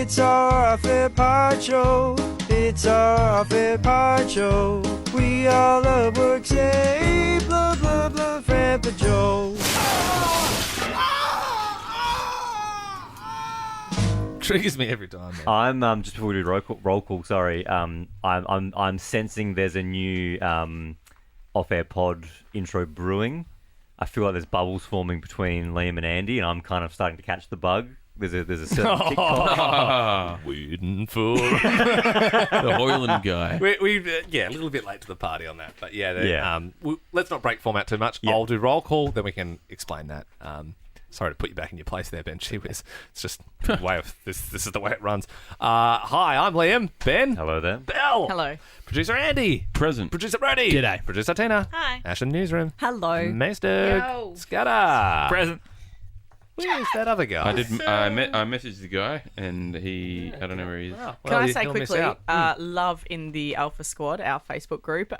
It's our off-air pod show. It's our off-air pod show. We all love work, say blah, blah, blah, Fran for Joe. Triggers me every time, man. I'm just before we do roll call. Sorry, I'm sensing there's a new off-air pod intro brewing. I feel like there's bubbles forming between Liam and Andy, and I'm kind of starting to catch the bug. There's a certain TikTok. Waiting for the Hoyland guy. A little bit late to the party on that, but let's not break format too much. Yeah. I'll do roll call, then we can explain that. Sorry to put you back in your place there, Ben. Gee whiz. It's just the way of this is the way it runs. Hi, I'm Liam. Ben. Hello there. Belle. Hello. Producer Andy. Present. Producer Brody. G'day. Producer Tina. Hi. Ash in the newsroom. Hello. Maester. Yo. Scatter. Present. Where's that other guy? I messaged the guy, and I don't know where he is. Oh, Can I say he'll miss quickly, out. love in the Alpha Squad, our Facebook group,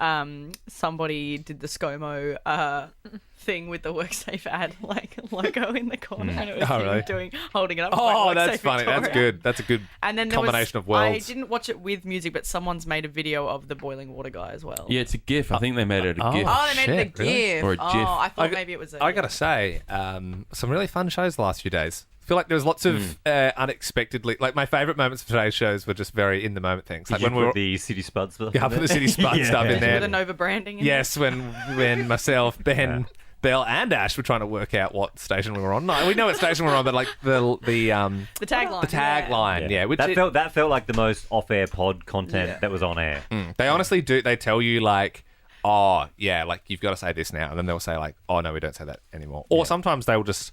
somebody did the ScoMo thing with the WorkSafe ad logo in the corner, and it was Oh, him really? holding it up. Oh, like, that's WorkSafe funny. That's Victoria. good. That's a good And then there combination was, of worlds. I didn't watch it with music, but someone's made a video of the boiling water guy as well. Yeah, it's a GIF. I think they made it a GIF. Oh, they made it Shit, a really? GIF. Or a GIF. Oh, I thought I- maybe it was a... I gotta say, some really fun shows the last few days. I feel like there was lots of unexpectedly, like my favourite moments of today's shows were just very in the moment things. Like Did when you we put were the City Spud stuff. yeah, I in put the there? City Spud Yeah. stuff in there. with the Nova branding in Yes, when myself, Ben, Belle, and Ash were trying to work out what station we were on. No, we know what station we were on, but like the the tagline. the tagline, yeah, which that felt like the most off-air pod content that was on air. they honestly do. They tell you like, oh yeah, like you've got to say this now, and then they'll say like, oh no, we don't say that anymore. Or sometimes they will just.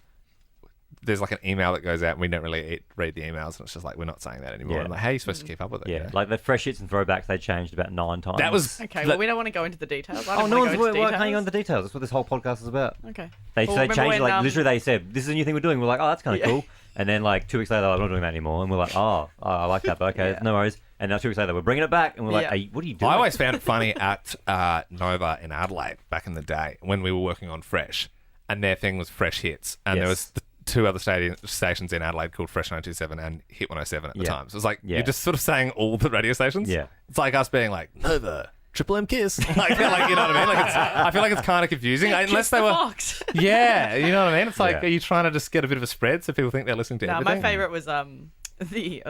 There's like an email that goes out and we don't really read the emails and it's just like, we're not saying that anymore. Yeah. I'm like, how are you supposed to keep up with it? Yeah, you know? like the fresh hits and throwbacks, they changed about 9 times. That was... Okay, well, we don't want to go into the details. I Oh, don't no want one's to go into hanging on details. the details. That's what this whole podcast is about. Okay. They Well, changed remember it, when, literally they said, this is a new thing we're doing. We're like, oh, that's kind of cool. And then 2 weeks later, I'm not doing that anymore. And we're like, oh I like that, but okay, no worries. And now 2 weeks later, we're bringing it back. And we're like, hey, what are you doing? I always found it funny at Nova in Adelaide back in the day when we were working on Fresh and their thing was Fresh Hits. And there was... two other stations in Adelaide called Fresh 927 and Hit 107 at the time. So it's like, you're just sort of saying all the radio stations. Yeah. It's like us being like, Nova, Triple M Kiss. like, you know what I mean? I feel like it's kind of confusing. Unless they were... Fox. Yeah, you know what I mean? It's like, Yeah. are you trying to just get a bit of a spread so people think they're listening to No, everything? my favourite was the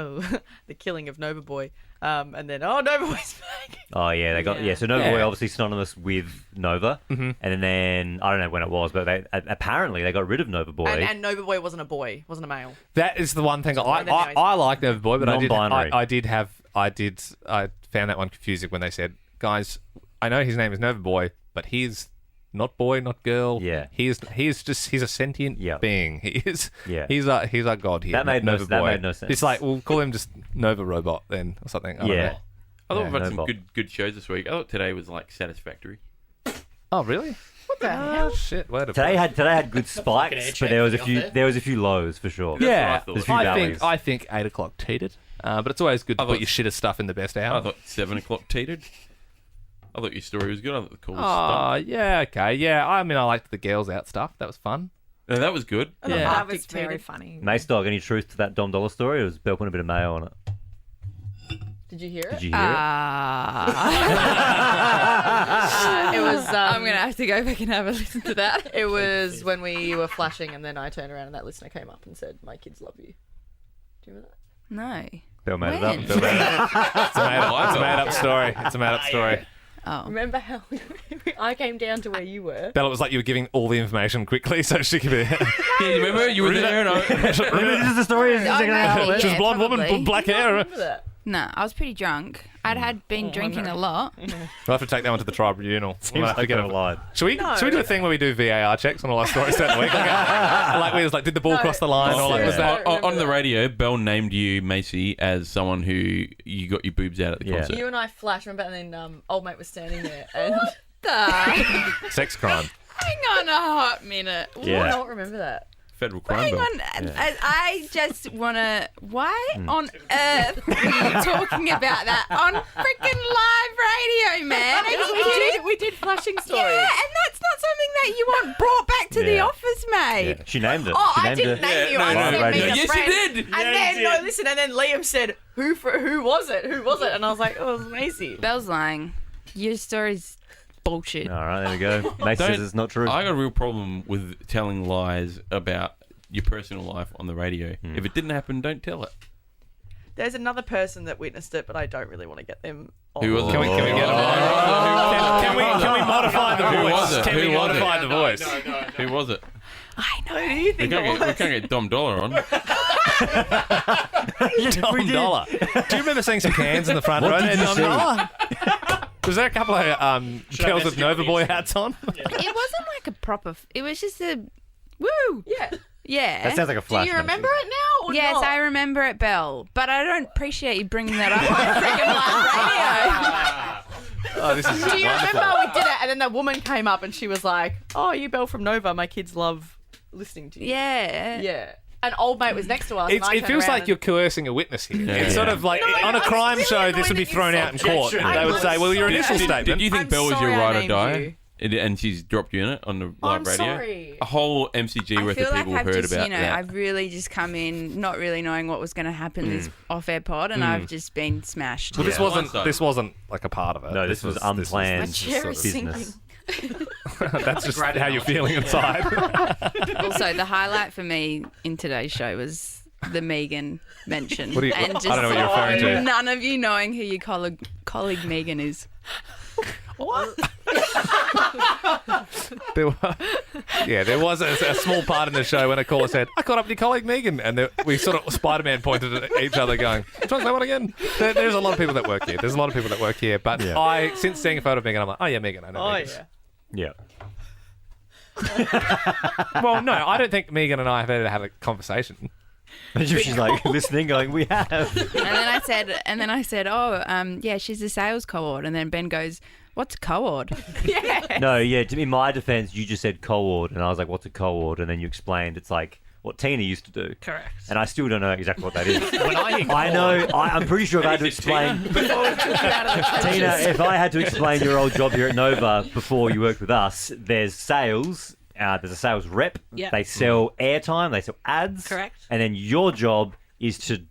killing of Nova Boy. And then, Nova Boy's back. Oh, yeah, they got... Yeah. So Nova Yeah. Boy obviously synonymous with Nova. Mm-hmm. And then, I don't know when it was, but apparently they got rid of Nova Boy. And Nova Boy wasn't a boy, wasn't a male. That is the one thing And then I like Nova Boy, but Non-binary. I found that one confusing when they said, guys, I know his name is Nova Boy, but he's not boy, not girl. Yeah. He's a sentient being. He's our god here. That made no- Nova that Boy. made no sense. It's like we'll call him just Nova Robot then or something. I don't know. I thought we've had no some bot. good shows this week. I thought today was satisfactory. Oh really? What the hell? Shit. Where to Today had good spikes, but there was a few lows for sure. Yeah, That's what I thought. There's a few valleys. I think 8 o'clock teetered, but it's always good to put your shittest stuff in the best hour. I thought 7 o'clock teetered. I thought your story was good. I thought the call was Oh, yeah, okay. Yeah, I mean, I liked the girls out stuff. That was fun. No, that was good. And the Yeah. That Arctic was very Teeter. funny. Mace Dog, any truth to that Dom Dollar story? Or was Bell putting a bit of mayo on it? Did you hear it? Did you hear it? It was. I'm gonna have to go back and have a listen to that. It was when we were flashing, and then I turned around, and that listener came up and said, "My kids love you." Do you remember that? No. Bell made it When? up. Bell made it up. It's a made-up story. It's a made-up story. Oh. Remember how I came down to where you were? Bella, it was like you were giving all the information quickly so she could be... Yeah, you remember? You were there. And This is the story. This is I know, yeah. She was a blonde woman, probably. black hair. Remember that? No, I was pretty drunk. I'd been drinking a lot. We'll have to take that one to the tribunal. We'll have to get Get a a line. Should we do a thing where we do VAR checks on all our stories throughout the week? Like we was like, did the ball cross the line? Or like, was that... On the radio, Bell named you, Macy, as someone who you got your boobs out at the Yeah. concert. You and I flashed, remember? And then old mate was standing there, and Hang Sex crime. on a hot minute. Yeah. I don't remember that. federal crime Hang bill. on, I just want to. Why on earth are you talking about that on freaking live radio, man? Are you kidding? We did flashing stories. Yeah, and that's not something that you want brought back to the Yeah. office, mate. Yeah. She named it. Oh, she I named didn't it. name you. no, I no, said no, me no. and a Yes, you friend. did. And then no, listen. And then Liam said, "Who was it? Who was it?" And I was like, "Oh, it was Macy." Bell's lying. Your story's bullshit. All right, there we go. Mace Don't- says it's not true. I got a real problem with telling lies about your personal life on the radio. If it didn't happen, don't tell it. There's another person that witnessed it, but I don't really want to get them. On. Who was it? Can we get him on? Can we modify the Who voice? was it? Can Who we was modify it? the voice? Who was it? I know. Who do you We think it can't, was? we can't get Dom Dollar on. Dom Dollar. Do you remember seeing some cans in the front row? What did you Dom see? Dollar? Was there a couple of girls with Nova Boy hats on? It wasn't like a proper. It was just a. Woo! Yeah. Yeah. That sounds like a Do flash. you remember it now? Or Yes, not? I remember it, Bell. But I don't appreciate you bringing that up on freaking live radio. Oh, this is Do you remember we did it, and then that woman came up and she was like, "Oh, you Belle from Nova. My kids love listening to you." Yeah. Yeah. An old mate was next to us. It and I it turned feels around like and- you're coercing a witness here. Yeah. It's sort of like on a crime really show, this would be annoyed that you thrown out in court. Objection. They would say, "Well, your initial statement." Did you think I'm Bell was your sorry I ride or named die? you. And she's dropped you in it on the live I'm radio? sorry. A whole MCG I worth feel of like people I've heard just, about you know, that. I've really just come in not really knowing what was going to happen this off-air pod, and I've just been smashed. Well, this Yeah. wasn't Blindsided. this wasn't like a part of it. No, this was unplanned. My chair is business. sinking. That's just how you're feeling inside. Also, the highlight for me in today's show was the Megan mention. What do you- and I just don't know what you're referring to. None of you knowing who your colleague Megan is. There was a small part in the show when a caller said, "I caught up with your colleague Megan," and we sort of Spider-Man pointed at each other, going, "Try that one again." There's a lot of people that work here. There's a lot of people that work here, but Yeah. since seeing a photo of Megan, I'm like, "Oh yeah, Megan, I know." Oh Megan." yeah. Yeah. Well, no, I don't think Megan and I have ever had a conversation. She's like listening, going, "We have." And then I said, "Oh, yeah, she's a sales coord." And then Ben goes, "What's coord?" No, yeah. In my defense, you just said co-ord, and I was like, "What's a co-ord?" And then you explained it's like what Tina used to do. Correct. And I still don't know exactly what that is. When I hear I know. I'm pretty sure if I had to explain, Tina, if I had to explain your old job here at Nova before you worked with us, there's sales. There's a sales rep. Yep. They sell airtime. They sell ads. Correct. And then your job is to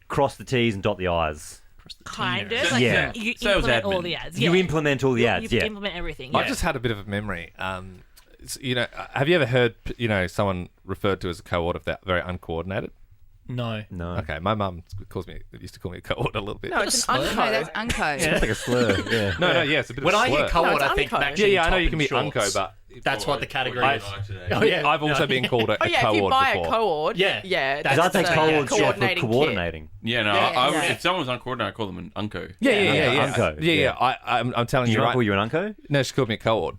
cross the T's and dot the I's. kind of. Yeah. You Sales implement all admin. the ads. You yeah. implement all the ads. You Yeah. implement everything. I've just had a bit of a memory. Have you ever heard, someone referred to as a co-ord if they're very uncoordinated? No. No. Okay, my mum used to call me a co-ord a little bit. No, it's an No, unco. that's unco. Yeah, that's like a slur. Yeah. no, yeah, it's a bit When of a I slur. hear co-ord, No, it's I think unco. back Yeah, to yeah, I know top you can be and unco, shorts. but That's what the category I- is. Oh, yeah. I've also been called a Oh yeah, if co-ord you buy before. a co-ord, Yeah. yeah, Because I take a co-ord short for coordinating kit. coordinating. Yeah, no, Yeah, I would, yeah. if someone's uncoordinated, I call them an unco. Yeah. Unco, Yeah. yeah. I'm telling Did you you not right. call you an unco? No, she called me a co-ord.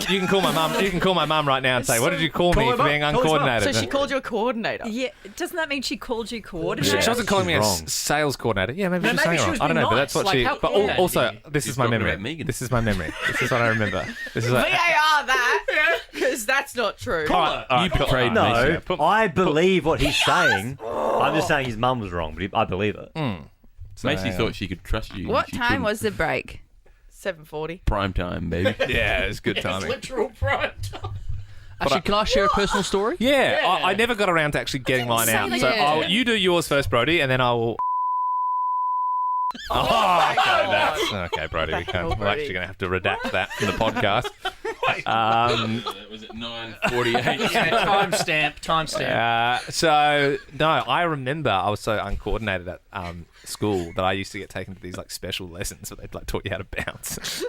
You can call my mum. You can call my mum right now and say, "What did you call me Call for her being mum. Call his mum. uncoordinated?" So she called you a coordinator. Yeah, doesn't that mean she called you She coordinator? wasn't calling me a She's wrong. sales coordinator. Yeah, maybe No, she's maybe saying she wrong. was I don't know, being but that's what nice, she. like, how But coordinated also, you? this She's is my talking memory. about Megan. This is my memory. This is what I remember. This is. VAR that, because that's not true. All right, You betrayed No, Macy. I believe what he's saying. I'm just saying his mum was wrong, but I believe it. Macy thought she could trust you. What She time couldn't. was the break? 7:40. Prime time, baby? Yeah, it's good timing. Literal prime time. Actually, can I share a personal story? Yeah, I never got around to actually getting mine out. So you do yours first, Brody, and then I will. Okay, Brody. We're actually going to have to redact that from the podcast. Was it 9:48? Timestamp. So no, I remember I was so uncoordinated at school that I used to get taken to these like special lessons where they'd like taught you how to bounce,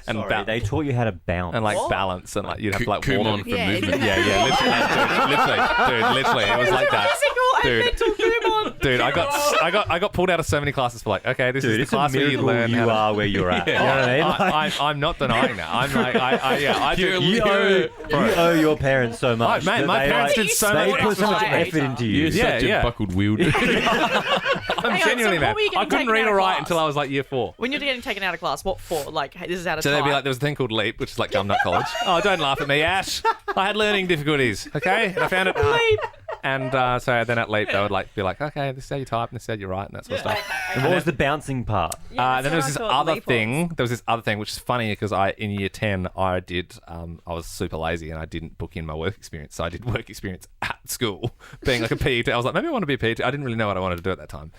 and Sorry, they taught you how to bounce. and like balance and like you'd have to like Kumon walk. for Yeah, movement. Yeah, literally, dude, literally, it was like that. Physical and Dude. mental Kumon. Dude, I got pulled out of so many classes for like, okay, this Dude, is the it's a class where you miracle learn you how to... are where you're at. You know what I mean? Like, I'm not denying that. I'm like, I do. you owe your parents so much. Oh, man, my They, parents like, did so They much put so much extra effort into You're you. Yeah, such a yeah. buckled wield. I'm on, genuinely so man. what were you I getting couldn't taken read out or of write class? until I was like year 4. When you're getting taken out of class, what for? Like, hey, this is how to So they'd type. be like, there was a thing called LEAP, which is like Gumnut College. Oh, don't laugh at me, Ash. I had learning difficulties, okay? And I found it. LEAP. And so then at LEAP, they would like be like, okay, this is how you type, and this is how you write, and that sort of stuff. And what was the bouncing part? Then there was this other thing. There was this other thing, which is funny because in year 10, I did. I was super lazy and I didn't book in my work experience, so I did work experience at school, being like a PE. I was like, maybe I want to be a PE. I didn't really know what I wanted to do at that time,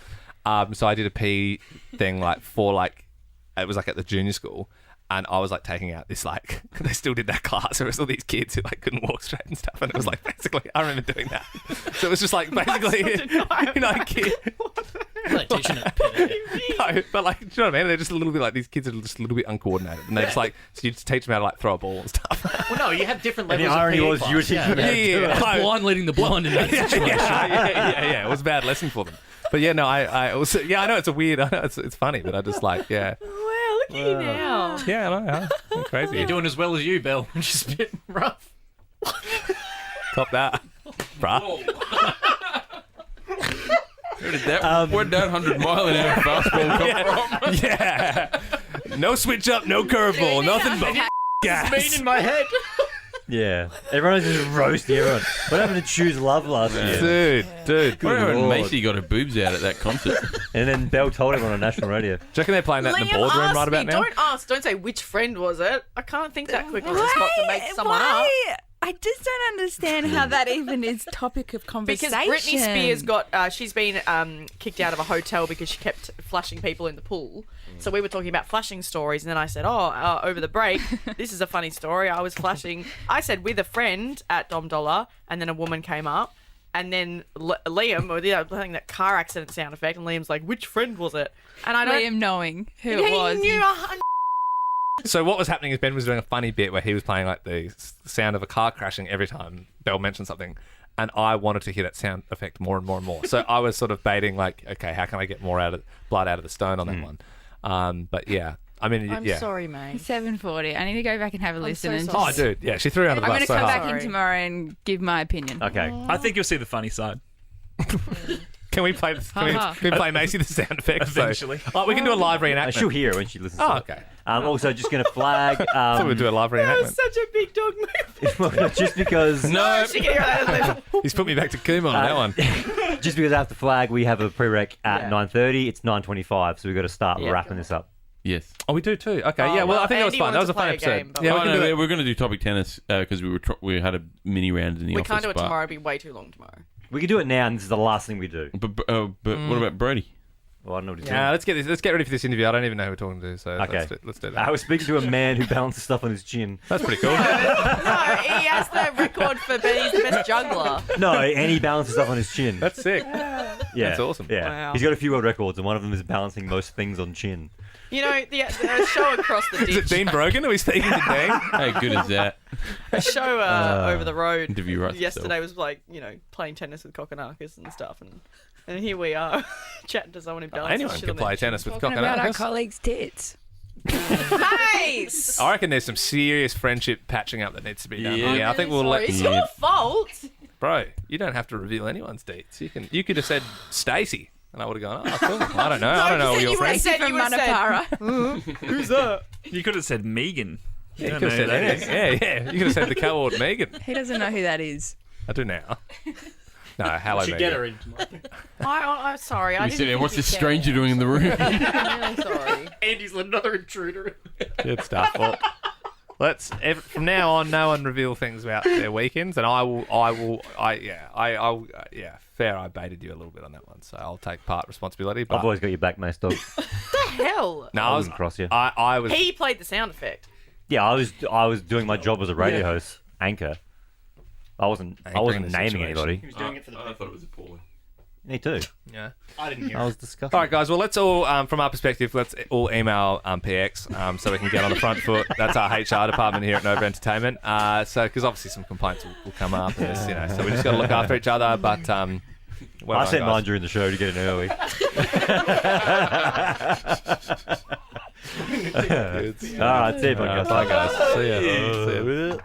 so I did a PE thing like for like it was like at the junior school. And I was like taking out this like they still did that class. There was all these kids who like couldn't walk straight and stuff, and it was like basically I remember doing that. So it was just like basically kid. Like teaching it. No, but like, do you know what I mean? They're just a little bit like these kids are just a little bit uncoordinated, and they're just like so you just teach them how to like throw a ball and stuff. Well, no, you have different And levels the of irony PE was you were class, teaching them how to do it. Yeah, Blind leading the blind in that situation. yeah. It was a bad lesson for them. But yeah, no, I also I know it's a weird. I know it's funny, but I just like Wow, look at you now. yeah, I know. I'm crazy. You're doing as well as you, Bill, which is a bit rough. Top that, bruh. Where'd that 100-mile-an-hour fastball come from? Yeah. No switch up, no curveball, nothing but gas. In my head. Yeah. Everyone's just roasting everyone. What happened to Choose Love last year? Dude. I remember when Lord. Macy got her boobs out at that concert. And then Belle told everyone on national radio. Do you reckon they're playing that in the Liam boardroom asked right me, about now? Don't ask. Don't say which friend was it. I can't think that quick as a spot to make someone up. I just don't understand how that even is topic of Because conversation. Britney Spears got, she's been kicked out of a hotel because she kept flashing people in the pool. So we were talking about flashing stories, and then I said, over the break, this is a funny story. I was flashing, I said with a friend at Dom Dollar, and then a woman came up, and then Liam, playing that car accident sound effect, and Liam's like, which friend was it? And I don't... Liam knowing who he it was. knew So what was happening is Ben was doing a funny bit where he was playing like the sound of a car crashing every time Belle mentioned something, and I wanted to hear that sound effect more and more and more. So I was sort of baiting like, okay, how can I get more blood out of the stone on that one? But yeah, I mean, I'm yeah. sorry, mate. 7:40. I need to go back and have a listen. so and sorry. Oh, just, dude, yeah, she threw you under the I'm going bus to so come hard. back in tomorrow and give my opinion. Okay. I think you'll see the funny side. Can we play? Can we play Macy the sound effect? Eventually. We can do a live reenactment. She'll hear it when she listens Oh, to it. okay. Also, just going to flag. I thought we'd do a live That was reenactment. such a big dog move. just because. No. She can hear that. He's put me back to Kuma on that one. Just because I have to flag, we have a prereq at 9:30. It's 9:25, so we've got to start wrapping this up. Yes. Oh, we do too. Okay, Oh, yeah. Well, well, I think that was Andy fun. That was wanted a fun to episode. play a game, but- Yeah, we Oh, can no, do it. we're going to do topic tennis because we had a mini round in the We office. can't do it but- tomorrow. It'd be way too long tomorrow. We can do it now, and this is the last thing we do. But what about Brody? Well, I don't know what he's Yeah, doing. let's get ready for this interview. I don't even know who we're talking to, so Okay. let's do I that. was speaking to a man who balances stuff on his chin. That's pretty cool. No, he has the record for being the best juggler. No, and he balances stuff on his chin. That's sick. Yeah. That's awesome. Yeah. Wow. He's got a few world records, and one of them is balancing most things on chin. You know, the show across the Is it ditch, Dean Brogan? Are we speaking to Dean? How good is that? the show over the road Interview right yesterday was like, playing tennis with Kokonakis and stuff, and here we are chatting to someone who balances Anyone shit can on play their tennis with Talking about our Kokonakis. colleagues' tits. Nice. I reckon there's some serious friendship patching up that needs to be done. Yeah. Yeah, I think we'll Sorry, let it's you. your fault. Bro, you don't have to reveal anyone's dates. You could have said Stacey, and I would have gone, oh, cool. I don't know. I don't know all your you friends. said- From you would've said- Manapara. Who's that? You could have said Megan. Yeah, you could have said anything. Yeah. You could have said the cohort Megan. He doesn't know who that is. I do now. No, hello, Should Megan. get her in tomorrow. I'm sorry. I We didn't sit there, think what's you this cared. stranger doing in the room? I'm really sorry. Andy's let another intruder. Good stuff. Well, from now on, no one reveal things about their weekends, and I'll fair. I baited you a little bit on that one, so I'll take part responsibility. But I've always got your back, Mace Dog. What the hell? no, I wouldn't cross you. I was. He played the sound effect. Yeah, I was doing my job as a radio host, anchor. I wasn't Anchoring the naming situation. anybody. He was doing it for the I thought it was appalling. Me too. Yeah. I didn't hear I it. was disgusting. All right, guys. Well, let's all, from our perspective, let's all email PX so we can get on the front foot. That's our HR department here at Nova Entertainment. Because obviously some complaints will come up, and so we just got to look after each other. But Well I done, sent guys. mine during the show to get in early. All right, see you, All right, podcast. bye, guys. See ya. See ya.